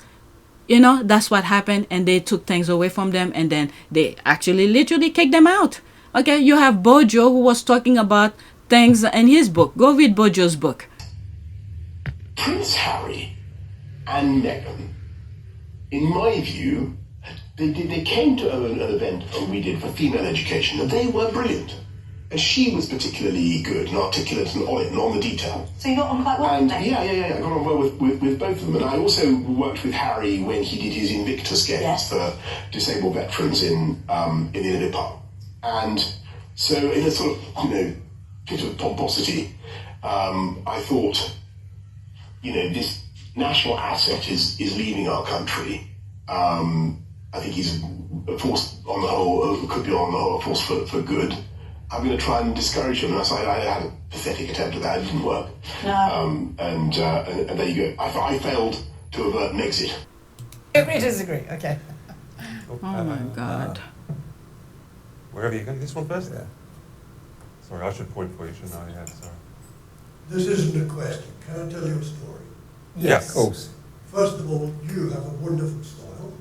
you know, that's what happened, and they took things away from them, and then they actually literally kicked them out. Okay, you have Bojo, who was talking about things in his book. Go read Bojo's book. Prince Harry and Meghan, in my view, they came to an event we did for female education, and they were brilliant. And she was particularly good and articulate and on the detail. So you got on quite well And with them? yeah, I got on well with both of them. And I also worked with Harry when he did his Invictus Games for disabled veterans in the Olympic Park. And so in a sort of, bit of pomposity, I thought, this national asset is leaving our country. I think he's a force on the whole, could be on the whole a force for good. I'm going to try and discourage him. And so I had a pathetic attempt at that. It didn't work. No. And there you go. I failed to avert an exit. Agree, disagree. Okay. Oh my God. Wherever you go, this one first? Yeah. Sorry, I should point for you, shouldn't I? Yeah, sorry. This isn't a question. Can I tell you a story? Yes, of course. First of all, you have a wonderful style.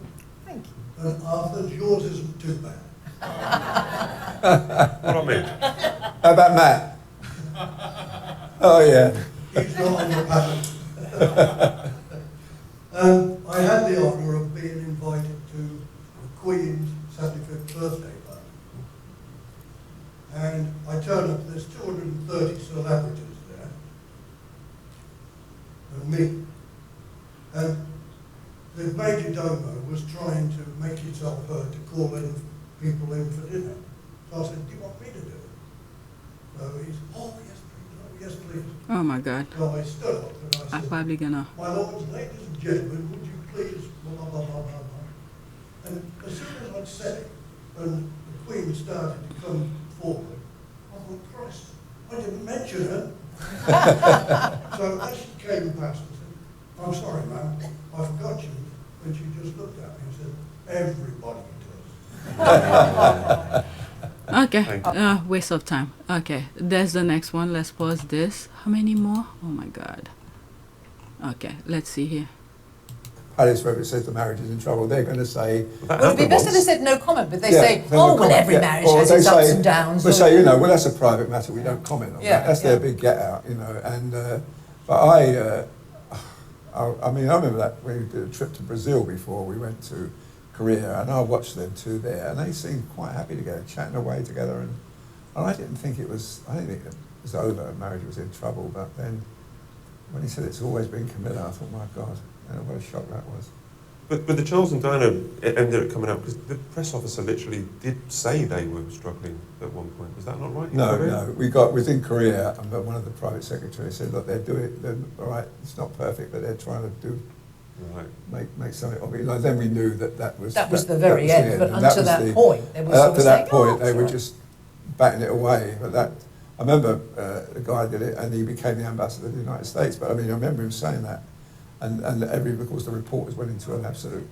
Thank you. And Arthur's, yours isn't too bad. What I mean? How about Matt? Oh, yeah. He's not on the panel. I had the honour of being invited to the Queen's 75th birthday party. And I turned up, there's 230 celebrities there, and me. And the major domo was trying to make himself heard to call in people in for dinner. So I said, do you want me to do it? So he's, oh yes please. Oh my God. So I stood up and I I'm said, probably gonna. my lords, ladies and gentlemen, would you please, blah, blah, blah, blah, blah. And as soon as I'd said it, and the Queen started to come forward, I thought, Christ, I didn't mention her. So as she came past, I said, I'm sorry, ma'am, I forgot you. And she just looked at me and said, everybody does. Okay, waste of time. Okay, there's the next one. Let's pause this. How many more? Oh my God. Okay, let's see here. Palace, wherever it says the marriage is in trouble, they're going to say... Well, it'd be best if they said no comment, but they say, oh, well, every marriage Or has they its ups say- and downs. They say, well, that's a private matter, we don't comment on Yeah, that. That's their big get-out, And, but I mean, I remember that when we did a trip to Brazil before, we went to Korea, and I watched them two there, and they seemed quite happy together, chatting away together, and I didn't think it was over, marriage was in trouble, but then when he said it's always been Camilla, I thought, my God, what a shock that was. But the Charles and Diana ended up coming out because the press officer literally did say they were struggling at one point. Was that not right? No. We was in Korea, and one of the private secretaries said, look, they're all right, it's not perfect, but they're trying to do, make something of it. Then we knew that was... That was the very end, but until that point, they were up to that point, they were just batting it away. But I remember the guy did it, and he became the ambassador of the United States. But I remember him saying that. And of course, the reporters went into an absolute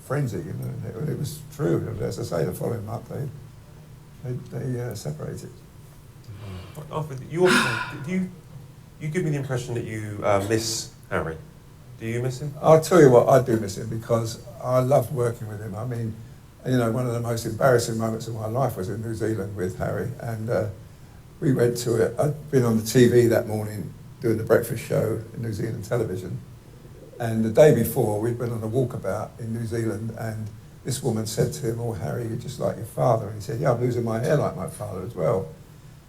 frenzy, and it was true. As I say, the following month they separated. Arthur, you give me the impression that you miss Harry. Do you miss him? I'll tell you what, I do miss him because I loved working with him. I mean, one of the most embarrassing moments of my life was in New Zealand with Harry, and we went to it. I'd been on the TV that morning doing the breakfast show in New Zealand television. And the day before, we'd been on a walkabout in New Zealand, and this woman said to him, oh, Harry, you're just like your father. And he said, yeah, I'm losing my hair like my father as well.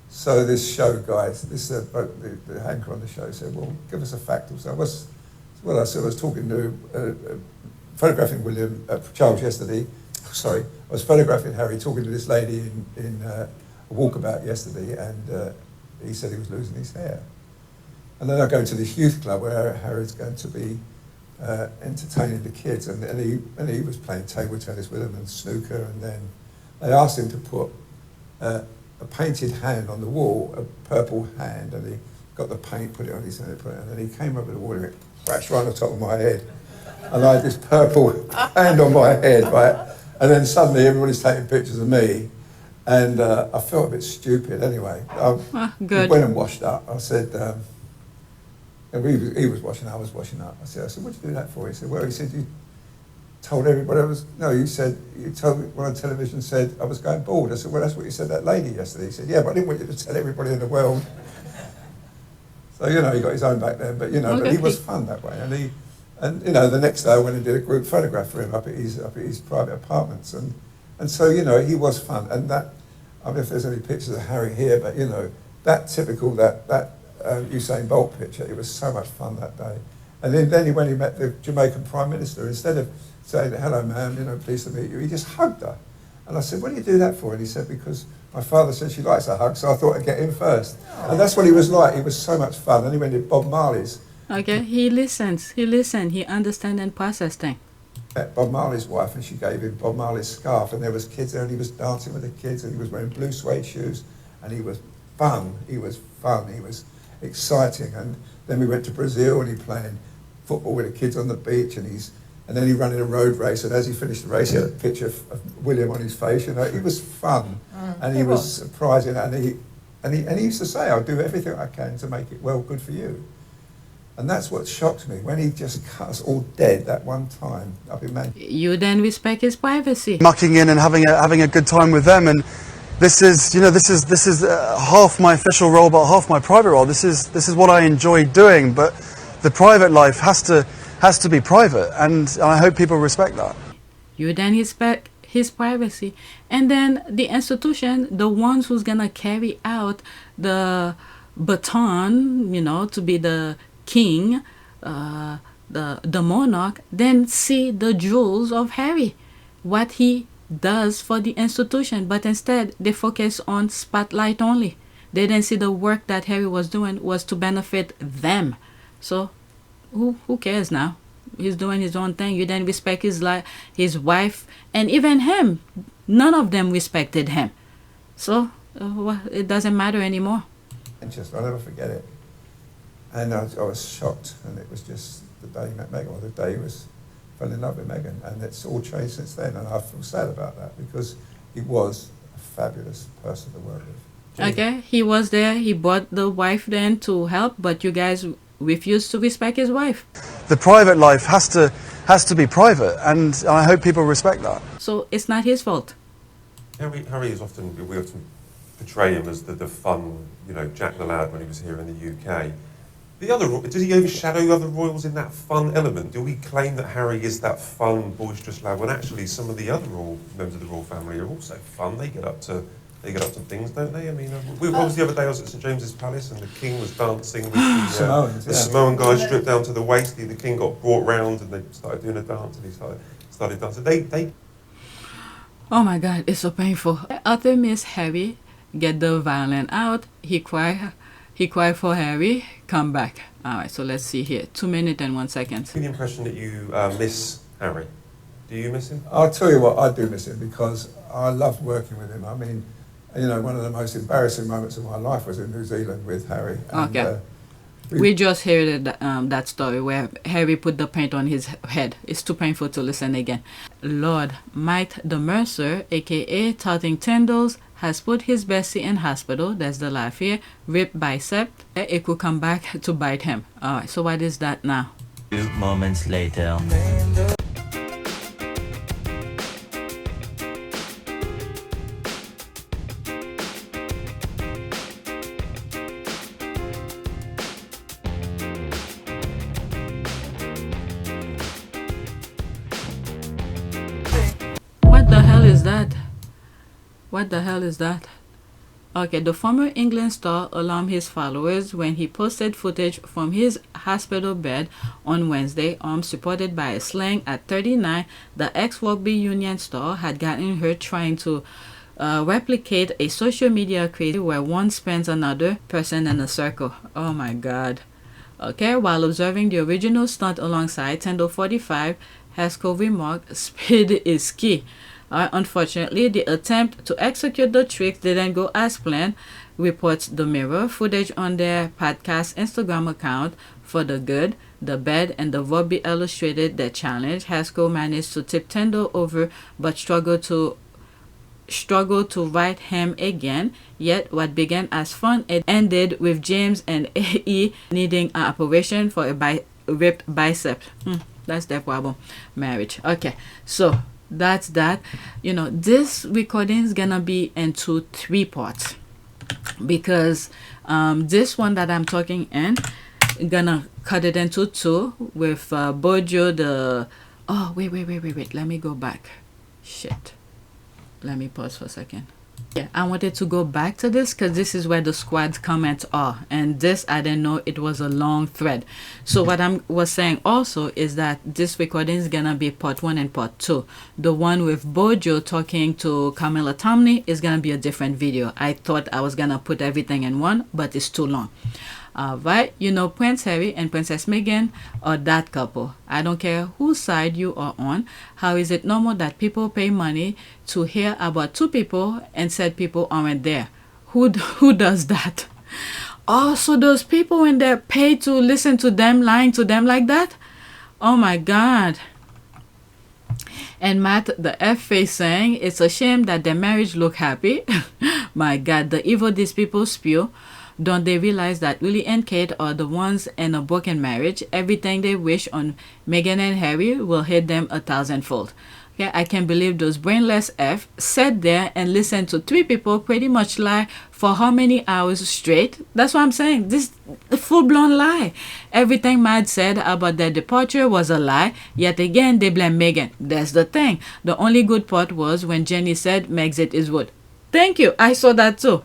So this show guy, the anchor on the show said, well, give us a fact. So I was talking to, photographing Charles yesterday. Sorry, I was photographing Harry talking to this lady in a walkabout yesterday, and he said he was losing his hair. And then I go to this youth club where Harry's going to be entertaining the kids, and he was playing table tennis with them and snooker, and then they asked him to put a painted hand on the wall, a purple hand, and he got the paint, put it on his hand, and then he came over the wall and it crashed right on the top of my head. And I had this purple hand on my head, right? And then suddenly everybody's taking pictures of me, and I felt a bit stupid anyway. Good. Went and washed up. I said, and he was washing, I was washing up. I said, what'd you do that for? He said, well, you told everybody you told me when on television said I was going bald. I said, well, that's what you said that lady yesterday. He said, yeah, but I didn't want you to tell everybody in the world. So, he got his own back then, but, but he was fun that way. And the next day I went and did a group photograph for him up at his private apartments. And so, he was fun. And that, I don't know if there's any pictures of Harry here, but, that typical, that Usain Bolt picture, it was so much fun that day. And then when he met the Jamaican Prime Minister, instead of saying, hello ma'am, pleased to meet you, he just hugged her. And I said, what do you do that for? And he said, because my father said she likes a hug, so I thought I'd get in first. Oh. And that's what he was like. He was so much fun. And he went to Bob Marley's. Okay, he listens, he understands and processes things. Bob Marley's wife, and she gave him Bob Marley's scarf, and there was kids there, and he was dancing with the kids, and he was wearing blue suede shoes, and he was fun, he was exciting. And then we went to Brazil, and he playing football with the kids on the beach, and then he ran in a road race, and as he finished the race, he had a picture of William on his face. He was fun, and he was surprising, and he used to say, I'll do everything I can to make it good for you. And that's what shocked me, when he just cut us all dead that one time up in Manchester. You then respect his privacy. Mucking in and having a good time with them, and this is half my official role, but half my private role. This is what I enjoy doing, but the private life has to be private, and I hope people respect that. You then respect his privacy, and then the institution, the ones who's gonna carry out the baton, to be the king, the monarch, then see the jewels of Harry, what he does for the institution. But instead they focus on spotlight only. They didn't see the work that Harry was doing was to benefit them. So who cares now? He's doing his own thing. You then respect his wife, and even him. None of them respected him. So it doesn't matter anymore. I'll never forget it. And I was shocked, and it was just the day he met Meghan, or the day he fell in love with Meghan, and it's all changed since then, and I feel sad about that, because he was a fabulous person to work with. Okay, he was there, he brought the wife then to help, but you guys refused to respect his wife. The private life has to be private, and I hope people respect that. So it's not his fault. Harry is we often portray him as the fun, Jack the Lad when he was here in the UK. Does he overshadow other royals in that fun element? Do we claim that Harry is that fun, boisterous lad when actually some of the other members of the royal family are also fun? They get up to They get up to things, don't they? I mean, what was the other day? I was at St James's Palace and the King was dancing with the Samoans, the yeah. Samoan guy stripped down to the waist. The King got brought round and they started doing a dance and he started dancing. They Oh my God, it's so painful. After Miss Harry get the violin out, he cried for Harry, come back. All right, so let's see here. 2 minutes and 1 second. the impression that you miss Harry. Do you miss him? I'll tell you what, I do miss him because I loved working with him. I mean, you know, one of the most embarrassing moments of my life was in New Zealand with Harry. And, Okay. We just heard that story where Harry put the paint on his head. It's too painful to listen again. Lord, Mike the Mercer, aka Tarting Tendles, has put his bestie in hospital. That's the life here. Ripped bicep. It could come back to bite him. Alright, so what is that now? 2 moments later. What the hell is that? What the hell is that? Okay, the former England star alarmed his followers when he posted footage from his hospital bed on Wednesday, supported by a sling. At 39, the ex-rugby union star had gotten hurt trying to replicate a social media craze where one spends another person in a circle. Oh my God. Okay, while observing the original stunt alongside Tendo 45, Haskell remarked, "Speed is key." Unfortunately, the attempt to execute the trick didn't go as planned, reports The Mirror. Footage on their podcast Instagram account for the good, the bad, and the rugby illustrated their challenge. Haskell managed to tip Tendo over, but struggled to right him again. Yet what began as fun, it ended with James and AE needing an operation for a ripped bicep. That's their problem. Marriage. Okay, so that's that. You know, this recording is gonna be into 3 parts because this one that I'm talking in, gonna cut it into 2 with Bojo. Wait, let me go back. Shit, let me pause for a second. Yeah, I wanted to go back to this because this is where the squad's comments are, and this I didn't know it was a long thread. So what I was saying also is that this recording is gonna be part 1 and part 2. The one with Bojo talking to Camilla Tomney is gonna be a different video. I thought I was gonna put everything in one, but it's too long. Right, you know, Prince Harry and Princess Meghan are that couple. I don't care whose side you are on. How is it normal that people pay money to hear about 2 people and said people aren't there? Who does that? Oh, so those people when they're paid to listen to them lying to them like that? Oh my God. And Matt, the F face, saying it's a shame that their marriage look happy. My God, the evil these people spew. Don't they realize that Willie and Kate are the ones in a broken marriage? Everything they wish on Meghan and Harry will hit them 1,000-fold. Okay, I can't believe those brainless F sat there and listened to 3 people pretty much lie for how many hours straight? That's what I'm saying. This full-blown lie. Everything Mad said about their departure was a lie. Yet again, they blame Meghan. That's the thing. The only good part was when Jenny said Megxit is wood. Thank you. I saw that too.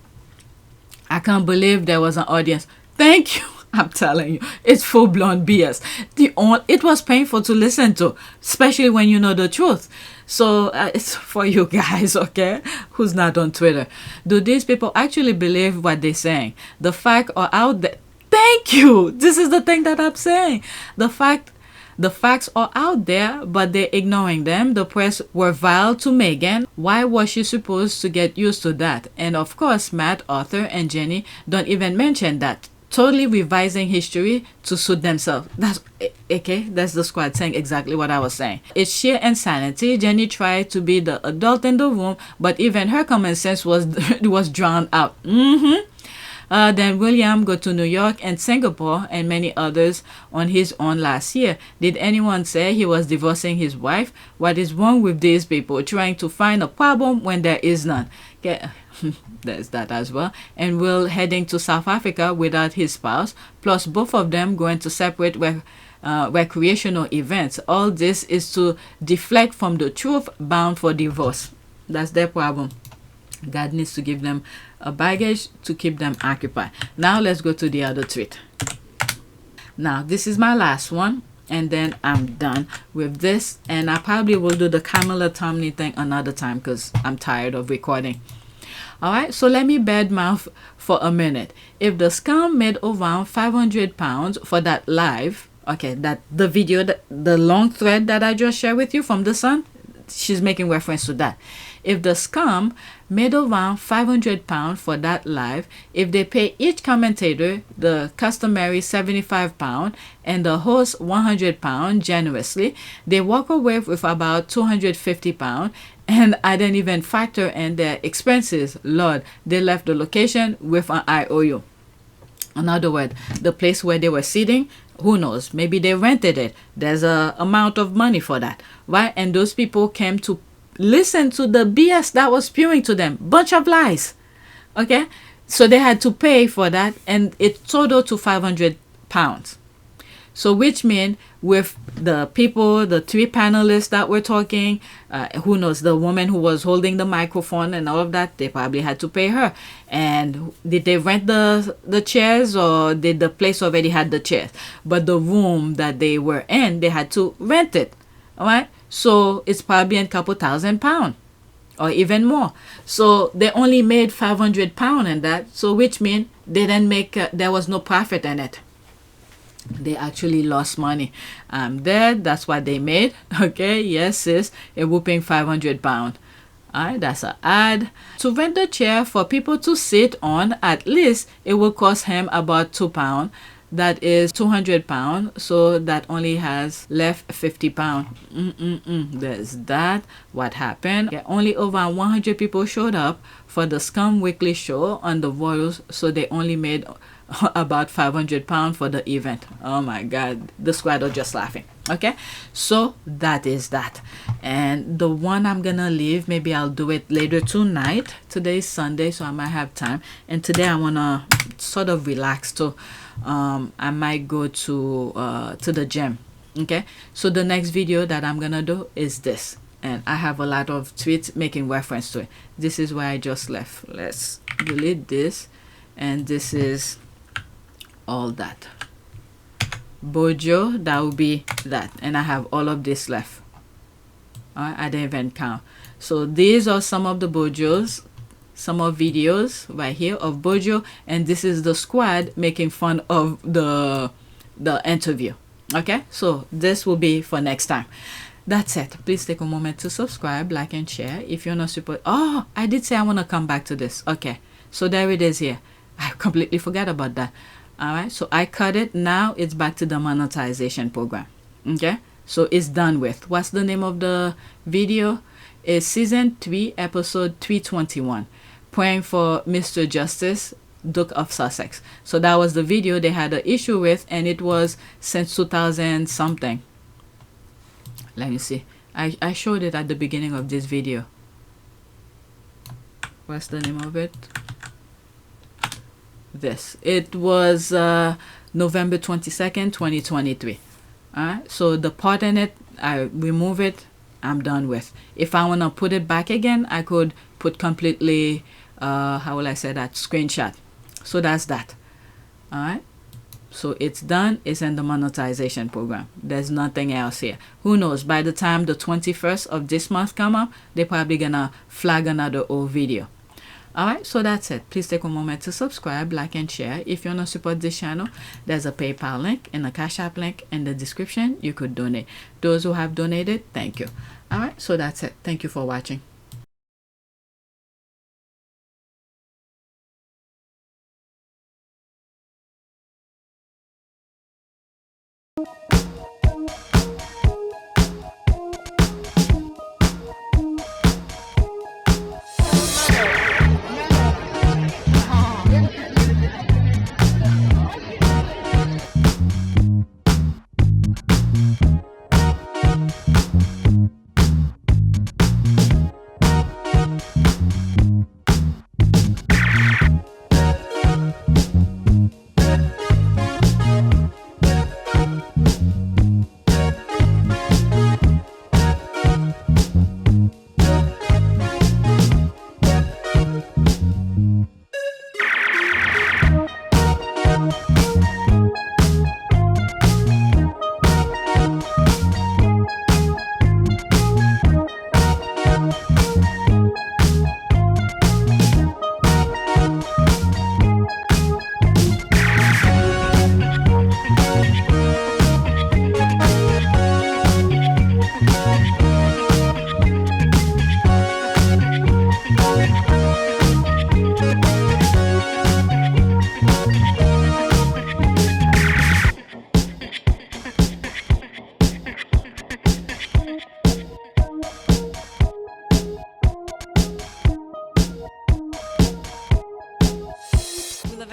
I can't believe there was an audience. Thank you. I'm telling you, it's full-blown BS. It was painful to listen to, especially when you know the truth. So it's for you guys, okay, who's not on Twitter. Do these people actually believe what they're saying? The facts are out there. Thank you. This is the thing that I'm saying. The facts are out there, but they're ignoring them. The press were vile to Meghan. Why was she supposed to get used to that? And of course, Matt, Arthur, and Jenny don't even mention that. Totally revising history to suit themselves. That's okay. That's the squad saying exactly what I was saying. It's sheer insanity. Jenny tried to be the adult in the room, but even her common sense was drowned out. Then William go to New York and Singapore and many others on his own last year. Did anyone say he was divorcing his wife? What is wrong with these people trying to find a problem when there is none? Okay. There's that as well. And Will heading to South Africa without his spouse, plus both of them going to separate recreational events. All this is to deflect from the truth, bound for divorce. That's their problem. God needs to give them a baggage to keep them occupied. Now let's go to the other tweet. Now this is my last one, and then I'm done with this, and I probably will do the Kamala Tomney thing another time because I'm tired of recording. All right, so let me badmouth for a minute. If the scam made around £500 for that live, okay, that the video, the long thread that I just shared with you from the Sun, she's making reference to that. If the scam made around £500 for that live, if they pay each commentator the customary £75 and the host £100 generously, they walk away with about £250. And I didn't even factor in their expenses. Lord, they left the location with an IOU. In other words, the place where they were sitting, who knows, maybe they rented it. There's a amount of money for that, right? And those people came to listen to the BS that was spewing to them. Bunch of lies. Okay? So they had to pay for that, and it totaled to £500. So which means with the people, the three panelists that were talking, who knows, the woman who was holding the microphone and all of that, they probably had to pay her. And did they rent the chairs, or did the place already had the chairs? But the room that they were in, they had to rent it. All right? So it's probably a couple £1,000 or even more. So they only made £500 in that. So which means they didn't make, there was no profit in it. They actually lost money. I'm dead. That's what they made. Okay, yes, sis, a whooping £500. All right, that's an ad. To rent the chair for people to sit on, at least it will cost him about £2. That is £200. So that only has left £50. There's that. What happened? Yeah, only over 100 people showed up for the Scum Weekly show on the Royals, so they only made about £500 for the event. Oh my God, the squad are just laughing. Okay, so that is that. And the one I'm gonna leave, maybe I'll do it later tonight. Today is Sunday, so I might have time, and today I wanna sort of relax too. I might go to the gym. Okay, so the next video that I'm gonna do is this, and I have a lot of tweets making reference to it. This is where I just left. Let's delete this, and this is all that. Bojo, that will be that, and I have all of this left. I didn't even count. So these are some of the Bojos, some of videos right here of Bojo, and this is the squad making fun of the interview. Okay, so this will be for next time. That's it. Please take a moment to subscribe, like, and share if you're not support. Oh, I did say I want to come back to this. Okay, so there it is here. I completely forgot about that. All right, so I cut it. Now it's back to the monetization program. Okay, so it's done with. What's the name of the video? It's season 3, episode 321, praying for Mr. Justice, Duke of Sussex. So that was the video they had an issue with, and it was since 2000 something. Let me see. I showed it at the beginning of this video. What's the name of it? This. It was November 22nd, 2023. Alright, so the part in it, I remove it, I'm done with. If I want to put it back again, I could put completely, how will I say that, screenshot. So that's that. Alright, so it's done. It's in the monetization program. There's nothing else here. Who knows, by the time the 21st of this month come up, they're probably gonna flag another old video. Alright, so that's it. Please take a moment to subscribe, like, and share. If you want to support this channel, there's a PayPal link and a Cash App link in the description. You could donate. Those who have donated, thank you. Alright, so that's it. Thank you for watching.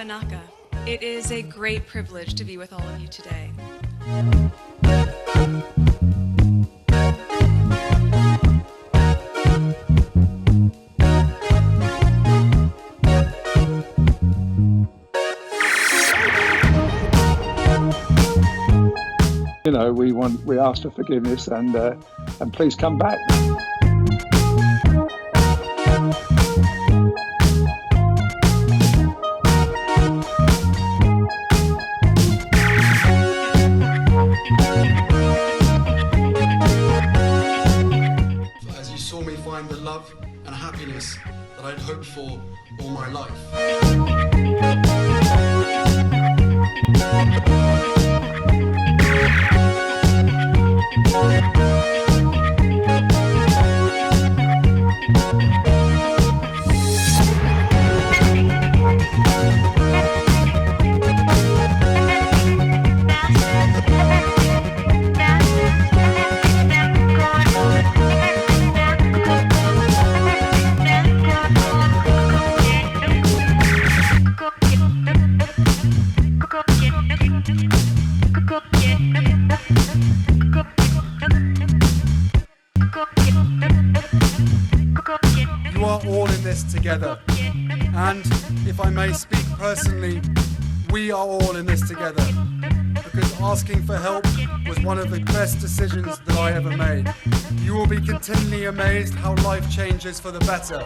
Wanaka. It is a great privilege to be with all of you today. You know, we ask for forgiveness and please come back. As you saw me find the love and happiness that I'd hoped for all my life. You are all in this together. And if I may speak personally, we are all in this together. Because asking for help was one of the best decisions that I ever made. You will be continually amazed how life changes for the better